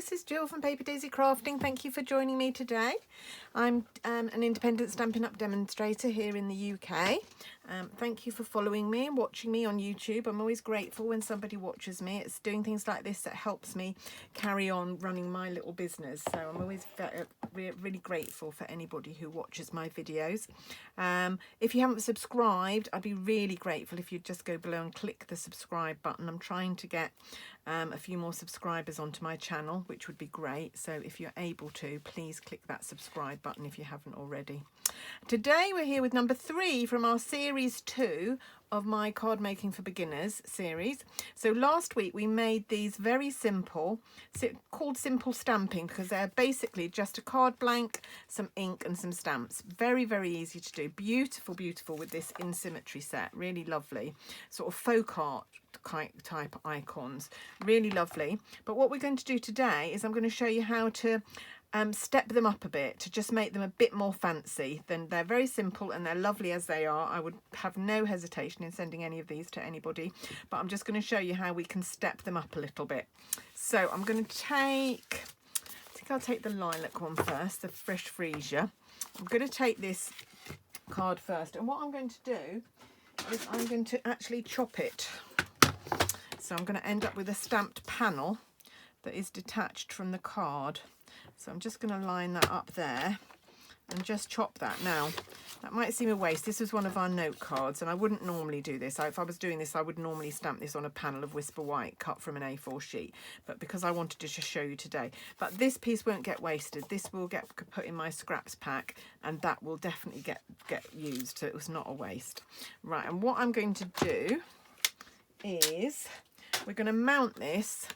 this is Jill from Paper Daisy Crafting. Thank you for joining me today. I'm an independent Stampin' Up demonstrator here in the UK. Thank you for following me and watching me on YouTube. I'm always grateful when somebody watches me. It's doing things like this that helps me carry on running my little business. So I'm always really grateful for anybody who watches my videos. If you haven't subscribed, I'd be really grateful if you'd just go below and click the subscribe button. I'm trying to get a few more subscribers onto my channel, which would be great. So if you're able to, please click that subscribe button if you haven't already. Today we're here with number 3 from our series 2 of my card making for beginners series. So last week we made these very simple, called simple stamping, because they're basically just a card blank, some ink and some stamps. Very easy to do. Beautiful with this in symmetry set. Really lovely, sort of folk art type icons. Really lovely. But what we're going to do today is I'm going to show you how to step them up a bit to just make them a bit more fancy. Then they're very simple and they're lovely as they are. I would have no hesitation in sending any of these to anybody, but I'm just going to show you how we can step them up a little bit. So I'm going to I think I'll take the lilac one first, the fresh freesia. I'm going to take this card first, and what I'm going to do is I'm going to actually chop it. So I'm going to end up with a stamped panel that is detached from the card. So I'm just going to line that up there and just chop that. Now, that might seem a waste. This was one of our note cards, and I wouldn't normally do this. If I was doing this, I would normally stamp this on a panel of Whisper White cut from an A4 sheet. But because I wanted to just show you today. But this piece won't get wasted. This will get put in my scraps pack, and that will definitely get used. So it was not a waste. Right, and what I'm going to do is we're going to mount this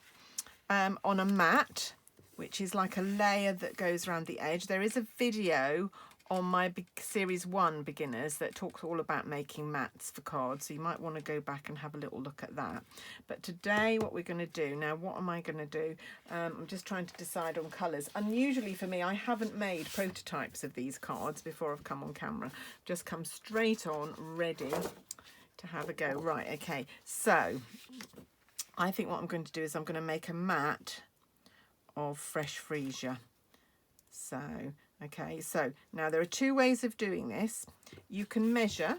on a mat, which is like a layer that goes around the edge. There is a video on my series 1 beginners that talks all about making mats for cards, so you might want to go back and have a little look at that. But today what we're going to do, now what am I going to do? I'm just trying to decide on colours. Unusually for me, I haven't made prototypes of these cards before I've come on camera. Just come straight on, ready to have a go. Right, okay, so I think what I'm going to do is I'm going to make a mat of fresh freesia. So okay, so now there are 2 ways of doing this. You can measure,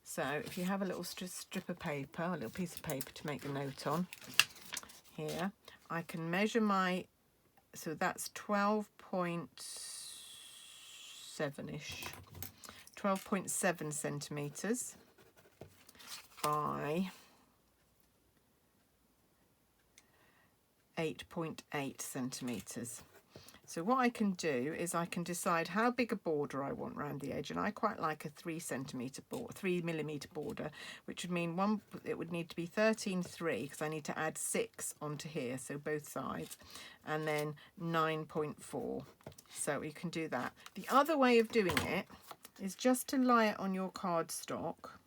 so if you have a little strip of paper, a little piece of paper to make a note on here, I can measure my, so that's 12.7ish, 12.7 centimeters by 8.8 centimeters. So what I can do is I can decide how big a border I want around the edge, and I quite like a 3 millimeter border, which would mean it would need to be 13.3 because I need to add 6 onto here, so both sides, and then 9.4. So you can do that. The other way of doing it is just to lie it on your cardstock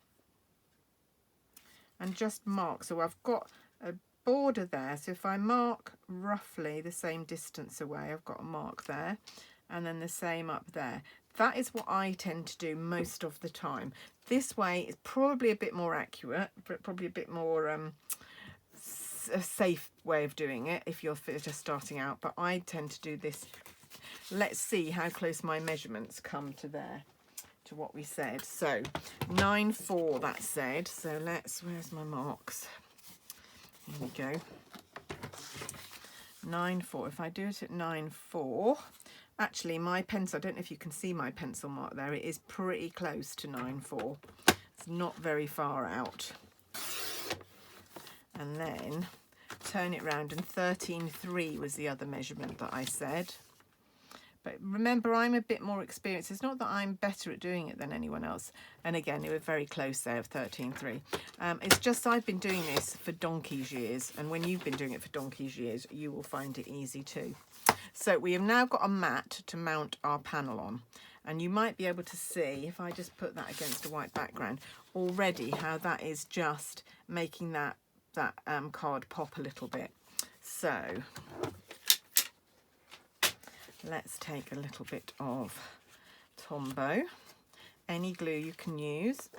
and just mark. So I've got a border there, so if I mark roughly the same distance away, I've got a mark there, and then the same up there. That is what I tend to do most of the time. This way is probably a bit more accurate, but probably a bit more a safe way of doing it if you're just starting out, but I tend to do this. Let's see how close my measurements come to there, to what we said. So 9.4 that said, so where's my marks? Here we go. 9.4. If I do it at 9.4, actually my pencil, I don't know if you can see my pencil mark there, it is pretty close to 9.4. It's not very far out. And then turn it round, and 13.3 was the other measurement that I said. But remember, I'm a bit more experienced. It's not that I'm better at doing it than anyone else. And again, you were very close there of 13.3. It's just I've been doing this for donkey's years. And when you've been doing it for donkey's years, you will find it easy too. So we have now got a mat to mount our panel on. And you might be able to see, if I just put that against a white background, already how that is just making that card pop a little bit. So let's take a little bit of Tombow, any glue you can use,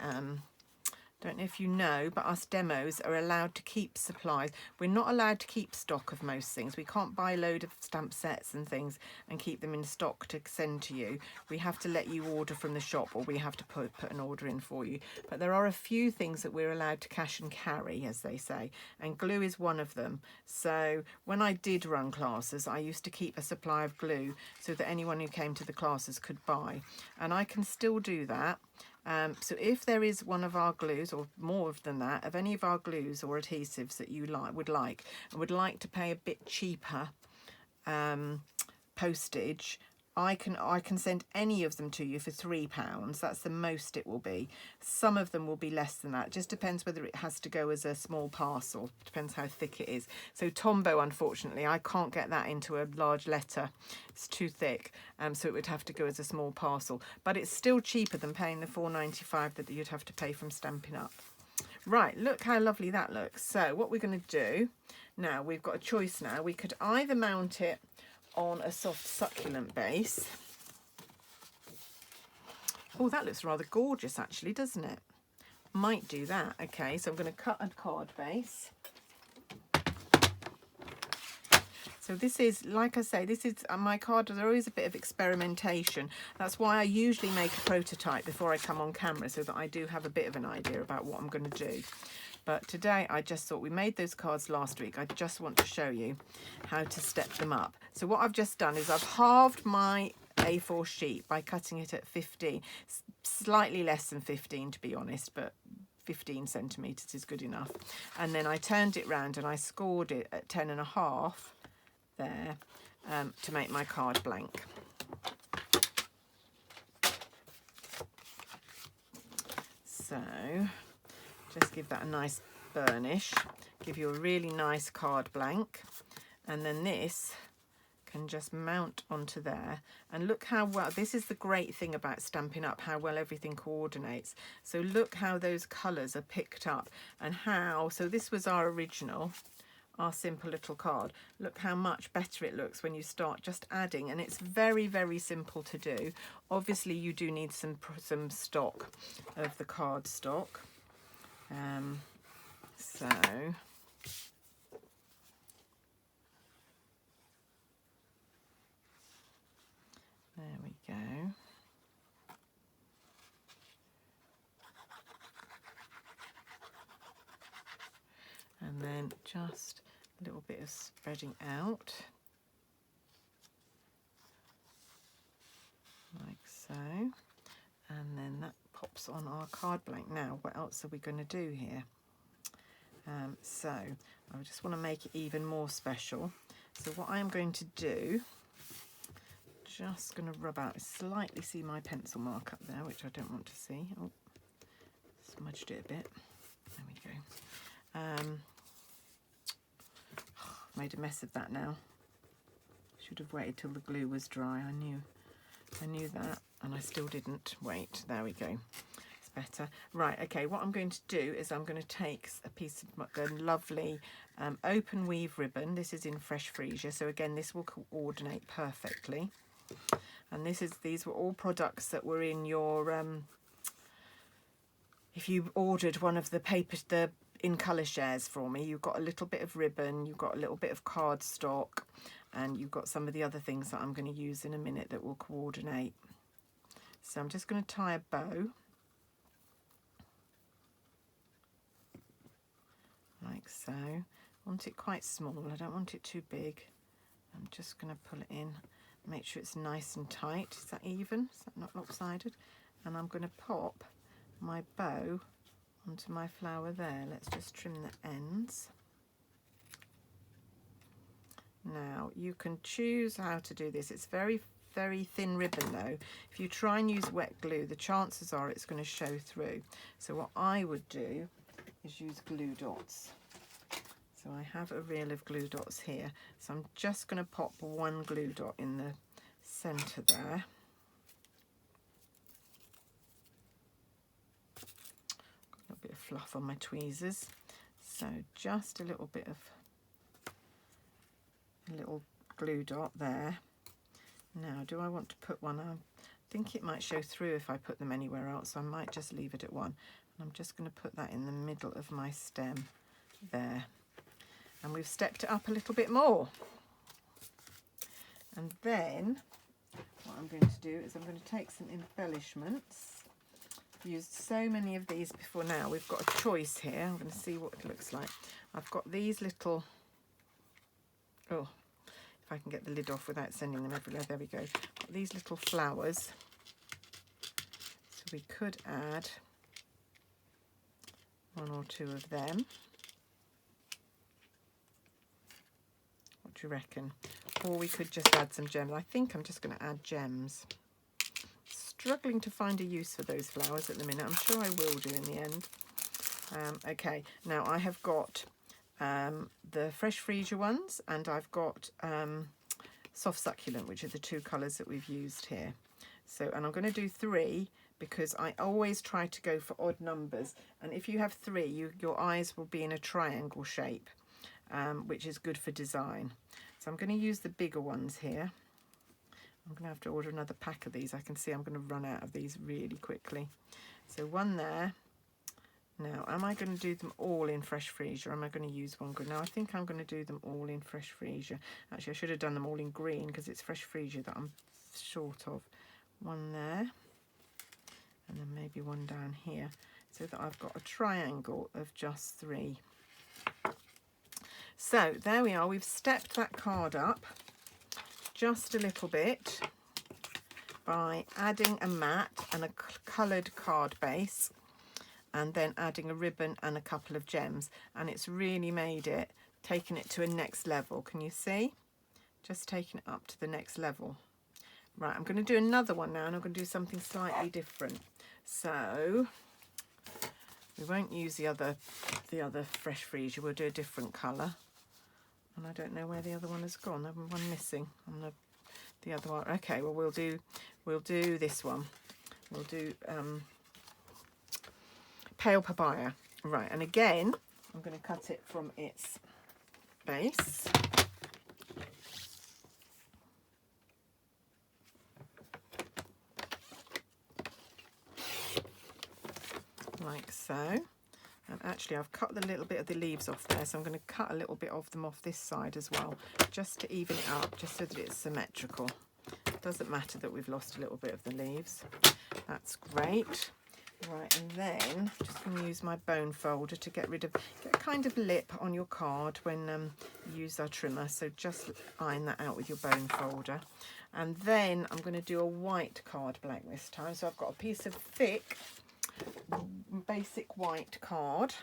Don't know if you know, but us demos are allowed to keep supplies. We're not allowed to keep stock of most things. We can't buy a load of stamp sets and things and keep them in stock to send to you. We have to let you order from the shop, or we have to put an order in for you. But there are a few things that we're allowed to cash and carry, as they say, and glue is one of them. So when I did run classes, I used to keep a supply of glue so that anyone who came to the classes could buy. And I can still do that. So if there is one of our glues, or more than that, of any of our glues or adhesives that you would like to pay a bit cheaper postage, I can send any of them to you for £3. That's the most it will be. Some of them will be less than that. It just depends whether it has to go as a small parcel. Depends how thick it is. So Tombow, unfortunately, I can't get that into a large letter. It's too thick. So it would have to go as a small parcel. But it's still cheaper than paying the £4.95 that you'd have to pay from Stampin' Up. Right, look how lovely that looks. So what we're going to do now, we've got a choice now. We could either mount it on a soft succulent base. Oh, that looks rather gorgeous actually, doesn't it? Might do that. Okay, so I'm going to cut a card base. So this is, like I say, this is my card. There's always a bit of experimentation. That's why I usually make a prototype before I come on camera, so that I do have a bit of an idea about what I'm going to do. But today I just thought, we made those cards last week, I just want to show you how to step them up. So what I've just done is I've halved my A4 sheet by cutting it at 15, slightly less than 15 to be honest, but 15 centimetres is good enough. And then I turned it round and I scored it at 10.5 there to make my card blank. So just give that a nice burnish, give you a really nice card blank, and then this can just mount onto there. And look how well, this is the great thing about Stampin' Up, how well everything coordinates. So look how those colours are picked up, and how, so this was our original, our simple little card. Look how much better it looks when you start just adding, and it's very, very simple to do. Obviously you do need some stock of the card stock. So there we go. And then just a little bit of spreading out, like so. And then that pops on our card blank. Now, what else are we going to do here? So I just want to make it even more special. So what I'm going to do, just going to rub out, slightly see my pencil mark up there, which I don't want to see. Oh, smudged it a bit. There we go. Made a mess of that now. Should have waited till the glue was dry. I knew that, and I still didn't. Wait, there we go. It's better. Right, okay, what I'm going to do is I'm going to take a piece of a lovely open weave ribbon. This is in Fresh Freesia, so again, this will coordinate perfectly. And these were all products that were in your, if you ordered one of the papers, the in colour shares for me, you've got a little bit of ribbon, you've got a little bit of cardstock, and you've got some of the other things that I'm going to use in a minute that will coordinate. So I'm just going to tie a bow, like so. I want it quite small, I don't want it too big. I'm just going to pull it in, make sure it's nice and tight. Is that even? Is that not lopsided? And I'm going to pop my bow onto my flower there. Let's just trim the ends. Now you can choose how to do this. It's very, very thin ribbon though. If you try and use wet glue, the chances are it's going to show through. So what I would do is use glue dots. So I have a reel of glue dots here. So I'm just going to pop one glue dot in the centre there. Got a little bit of fluff on my tweezers. So just a little bit of a little glue dot there. Now, do I want to put one on? I think it might show through if I put them anywhere else, so I might just leave it at one. I'm just going to put that in the middle of my stem there. And we've stepped it up a little bit more. And then what I'm going to do is I'm going to take some embellishments. I've used so many of these before now. We've got a choice here. I'm going to see what it looks like. I've got these little, oh, if I can get the lid off without sending them everywhere. There we go. Got these little flowers. So we could add 1 or 2 of them. What do you reckon? Or we could just add some gems. I think I'm just going to add gems. Struggling to find a use for those flowers at the minute. I'm sure I will do in the end. Okay, now I have got the fresh freesia ones, and I've got soft succulent, which are the 2 colours that we've used here. So, and I'm going to do 3 because I always try to go for odd numbers. And if you have 3, your eyes will be in a triangle shape, which is good for design. So I'm going to use the bigger ones here. I'm going to have to order another pack of these. I can see I'm going to run out of these really quickly. So 1 there. Now, am I going to do them all in fresh freesia, or am I going to use 1 green? Now, I think I'm going to do them all in fresh freesia. Actually, I should have done them all in green because it's fresh freesia that I'm short of. 1 there. And then maybe 1 down here, so that I've got a triangle of just 3. So there we are. We've stepped that card up just a little bit by adding a mat and a coloured card base, and then adding a ribbon and a couple of gems, and it's really made it, taken it to a next level. Can you see? Just taking it up to the next level. Right, I'm going to do another one now, and I'm going to do something slightly different. So we won't use the other fresh freesia. We'll do a different colour. And I don't know where the other one has gone. There's one missing on the other one. Okay, well we'll do this one. We'll do pale papaya. Right, and again I'm going to cut it from its base. Like so. And actually I've cut the little bit of the leaves off there, so I'm going to cut a little bit of them off this side as well, just to even it up, just so that it's symmetrical. It doesn't matter that we've lost a little bit of the leaves. That's great. Right, and then I'm just going to use my bone folder to get a kind of lip on your card when you use our trimmer, so just iron that out with your bone folder. And then I'm going to do a white card blank this time, so I've got a piece of thick basic white card,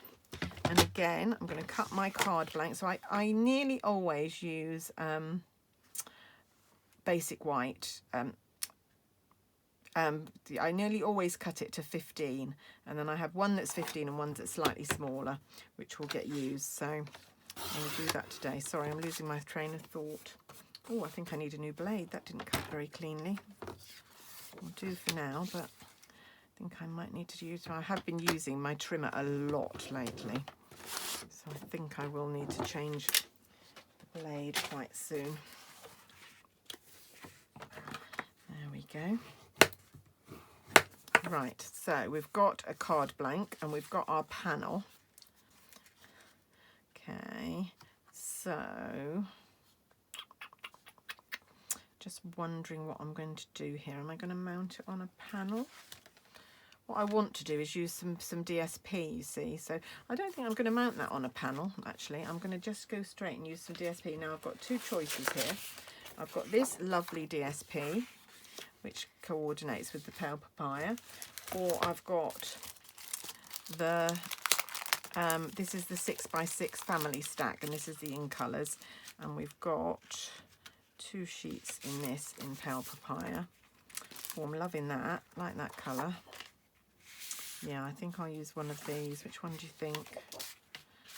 and again I'm going to cut my card blank. So I nearly always use basic white. I nearly always cut it to 15, and then I have one that's 15 and one that's slightly smaller, which will get used. So I'll do that today. Sorry, I'm losing my train of thought. Oh, I think I need a new blade. That didn't cut very cleanly. I'll do for now, but I think I might need to use. I have been using my trimmer a lot lately, so I think I will need to change the blade quite soon. There we go. Right, so we've got a card blank and we've got our panel. Okay, so just wondering what I'm going to do here. Am I going to mount it on a panel? What I want to do is use some DSP, you see. So I don't think I'm going to mount that on a panel, actually. I'm going to just go straight and use some DSP. Now I've got 2 choices here. I've got this lovely DSP, which coordinates with the pale papaya, or I've got the, this is the 6x6 family stack, and this is the in colours, and we've got 2 sheets in this in pale papaya. Oh, I'm loving that, like that colour. Yeah, I think I'll use one of these. Which one do you think?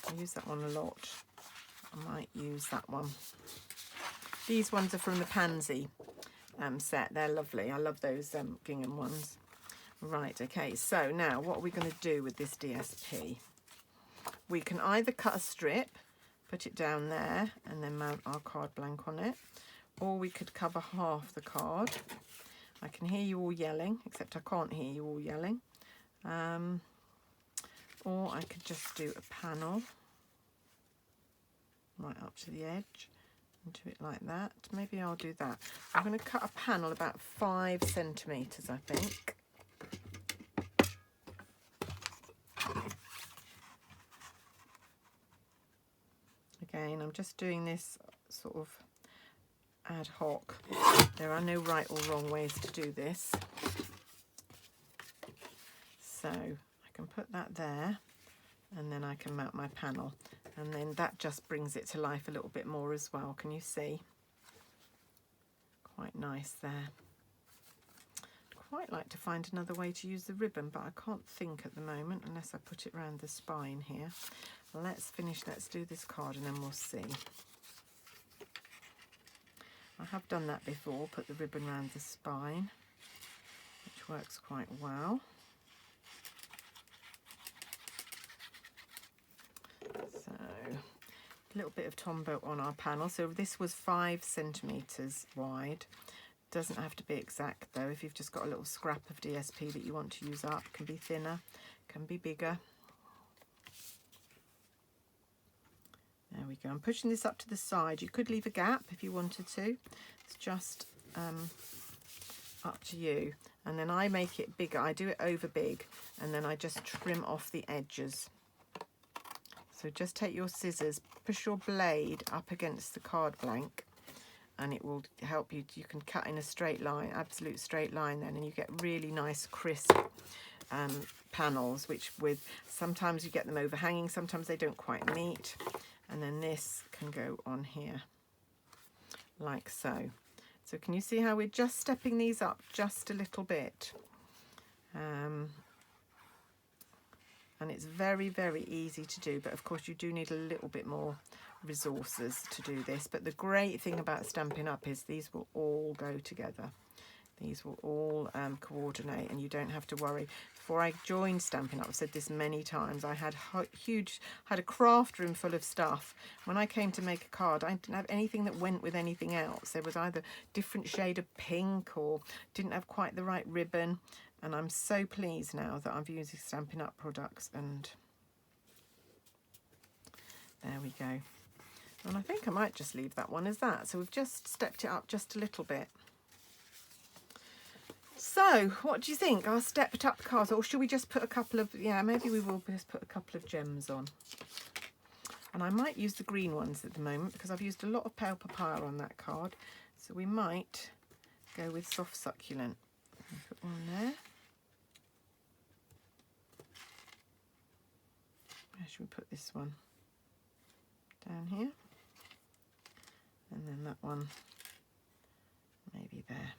I use that one a lot. I might use that one. These ones are from the Pansy set. They're lovely. I love those gingham ones. Right, okay, so now what are we going to do with this DSP? We can either cut a strip, put it down there, and then mount our card blank on it, or we could cover half the card. I can hear you all yelling, except I can't hear you all yelling. or I could just do a panel right up to the edge and do it like that. Maybe I'll do that. I'm going to cut a panel about 5 centimetres, I think. Again, I'm just doing this sort of ad hoc. There are no right or wrong ways to do this. So I can put that there, and then I can mount my panel, and then that just brings it to life a little bit more as well. Can you see? Quite nice there. I'd quite like to find another way to use the ribbon, but I can't think at the moment unless I put it around the spine here. Let's do this card and then we'll see. I have done that before, put the ribbon around the spine, which works quite well. So a little bit of Tombow on our panel. So this was 5 centimetres wide. Doesn't have to be exact though. If you've just got a little scrap of DSP that you want to use up, can be thinner, can be bigger. There we go. I'm pushing this up to the side. You could leave a gap if you wanted to. It's just up to you. And then I make it bigger. I do it over big, and then I just trim off the edges. So just take your scissors, push your blade up against the card blank, and it will help you. You can cut in a straight line, absolute straight line then, and you get really nice crisp panels, which sometimes you get them overhanging, sometimes they don't quite meet. And then this can go on here like so. So can you see how we're just stepping these up just a little bit? And it's very, very easy to do, but of course you do need a little bit more resources to do this. But the great thing about Stampin' Up is these will all go together. These will all coordinate, and you don't have to worry. Before I joined Stampin' Up, I've said this many times, I had had a craft room full of stuff. When I came to make a card, I didn't have anything that went with anything else. There was either different shade of pink or didn't have quite the right ribbon. And I'm so pleased now that I'm using Stampin' Up products, and there we go. And I think I might just leave that one as that. So we've just stepped it up just a little bit. So, what do you think? Our stepped up cards, or should we just put a couple of, yeah, maybe we will just put a couple of gems on. And I might use the green ones at the moment because I've used a lot of pale papaya on that card. So we might go with soft succulent. Put one there. Where should we put this one? Down here. And then that one, maybe there.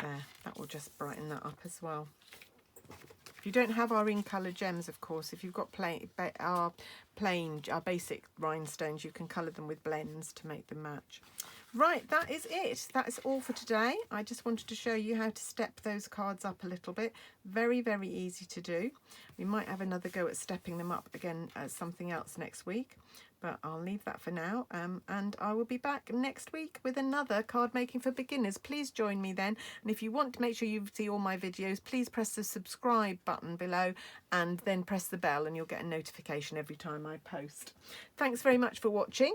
There, that will just brighten that up as well. If you don't have our in colour gems, of course, if you've got our basic rhinestones, you can colour them with blends to make them match. Right, that is it. That is all for today. I just wanted to show you how to step those cards up a little bit. Very, very easy to do. We might have another go at stepping them up again as something else next week, but I'll leave that for now. And I will be back next week with another card making for beginners. Please join me then. And if you want to make sure you see all my videos, please press the subscribe button below and then press the bell, and you'll get a notification every time I post. Thanks very much for watching.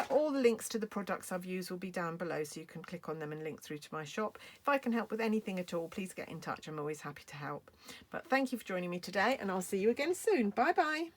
All the links to the products I've used will be down below, so you can click on them and link through to my shop. If I can help with anything at all, please get in touch. I'm always happy to help. But thank you for joining me today, and I'll see you again soon. Bye bye.